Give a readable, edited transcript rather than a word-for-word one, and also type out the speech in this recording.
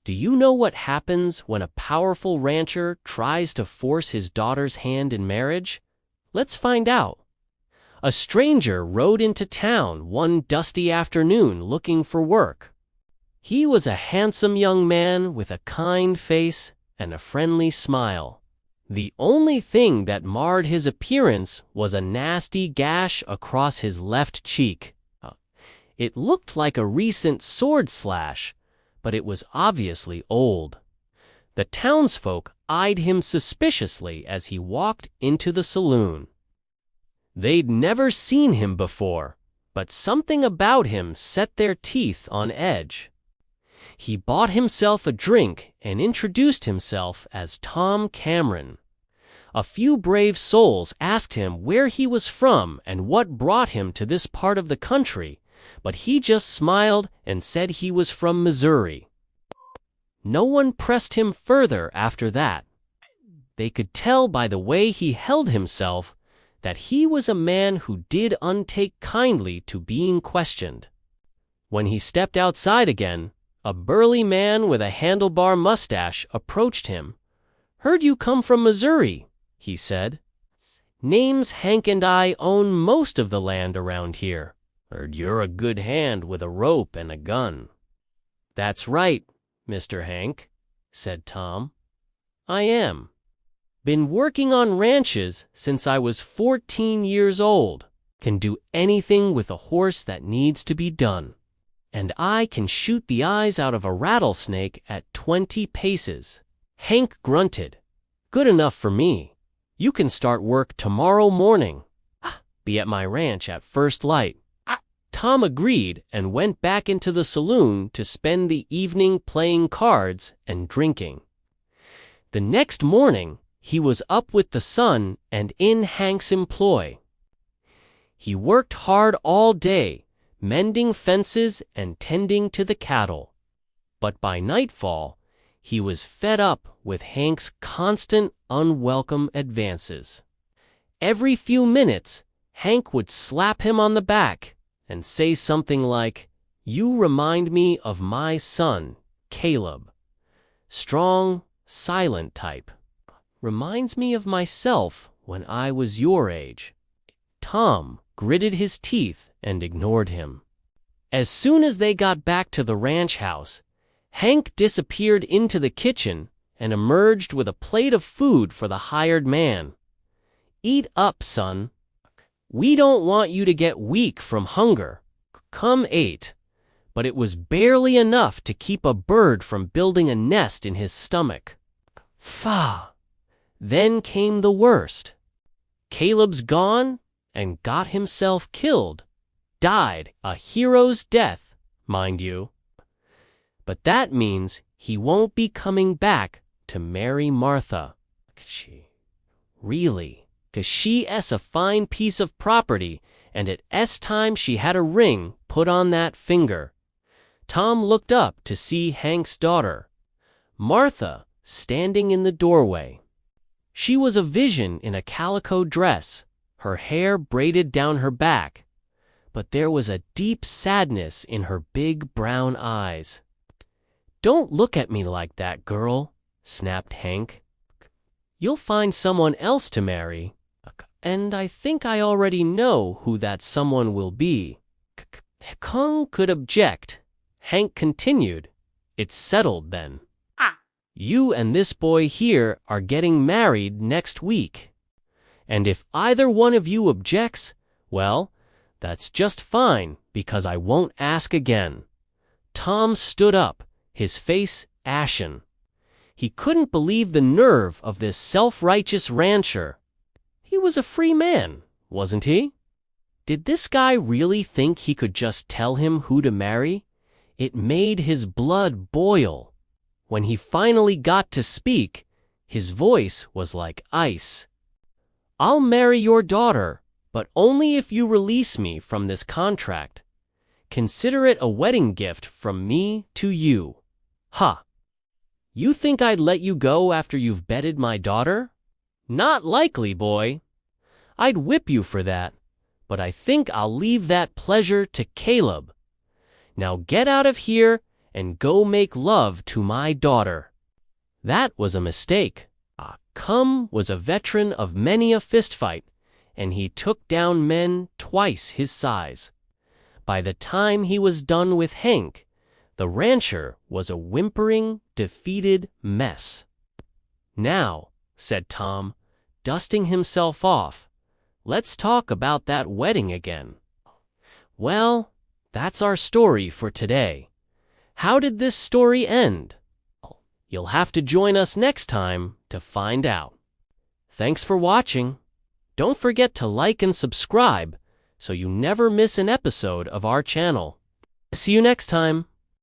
Do you know what happens when a powerful rancher tries to force his daughter's hand in marriage? Let's find out. A stranger rode into town one dusty afternoon looking for work. He was a handsome young man with a kind face and a friendly smile. The only thing that marred his appearance was a nasty gash across his left cheek. It looked like a recent sword slash, but it was obviously old. The townsfolk eyed him suspiciously as he walked into the saloon. They'd never seen him before, but something about him set their teeth on edge. He bought himself a drink and introduced himself as Tom Cameron. A few brave souls asked him where he was from and what brought him to this part of the country, but he just smiled and said he was from Missouri. No one pressed him further after that. They could tell by the way he held himself that he was a man who did untake kindly to being questioned. When he stepped outside again, a burly man with a handlebar mustache approached him. "Heard you come from Missouri," he said. "Name's Hank and I own most of the land around here. Heard you're a good hand with a rope and a gun." "That's right, Mr. Hank," said Tom. "I am. Been working on ranches since I was 14 years old. Can do anything with a horse that needs to be done. And I can shoot the eyes out of a rattlesnake at 20 paces. Hank grunted. "Good enough for me. You can start work tomorrow morning. Be at my ranch at first light." Tom agreed and went back into the saloon to spend the evening playing cards and drinking. The next morning, he was up with the sun and in Hank's employ. He worked hard all day, mending fences and tending to the cattle. But by nightfall, he was fed up with Hank's constant, unwelcome advances. Every few minutes, Hank would slap him on the back and say something like, "You remind me of my son, Caleb. Strong, silent type. Reminds me of myself when I was your age." Tom gritted his teeth and ignored him. As soon as they got back to the ranch house, Hank disappeared into the kitchen and emerged with a plate of food for the hired man. "Eat up, son. We don't want you to get weak from hunger." Come ate, but it was barely enough to keep a bird from building a nest in his stomach. Pah! Then came the worst. Caleb's gone and got himself killed. Died a hero's death, mind you. But that means he won't be coming back to marry Martha. Really? 'Cause she's a fine piece of property, and at time she had a ring put on that finger. Tom looked up to see Hank's daughter, Martha, standing in the doorway. She was a vision in a calico dress, her hair braided down her back, but there was a deep sadness in her big brown eyes. "Don't look at me like that, girl," snapped Hank. "You'll find someone else to marry. And I think I already know who that someone will be." Kung could object. Hank continued, "It's settled then. You and this boy here are getting married next week. And if either one of you objects, well, that's just fine, because I won't ask again." Tom stood up, his face ashen. He couldn't believe the nerve of this self-righteous rancher. He was a free man, wasn't he? Did this guy really think he could just tell him who to marry? It made his blood boil. When he finally got to speak, his voice was like ice. "I'll marry your daughter, but only if you release me from this contract. Consider it a wedding gift from me to you." "Ha! You think I'd let you go after you've bedded my daughter? Not likely, boy. I'd whip you for that, but I think I'll leave that pleasure to Caleb. Now get out of here and go make love to my daughter." That was a mistake. Cum was a veteran of many a fistfight, and he took down men twice his size. By the time he was done with Hank, the rancher was a whimpering, defeated mess. "Now," said Tom, dusting himself off, "let's talk about that wedding again." Well, that's our story for today. How did this story end? You'll have to join us next time to find out. Thanks for watching. Don't forget to like and subscribe so you never miss an episode of our channel. See you next time.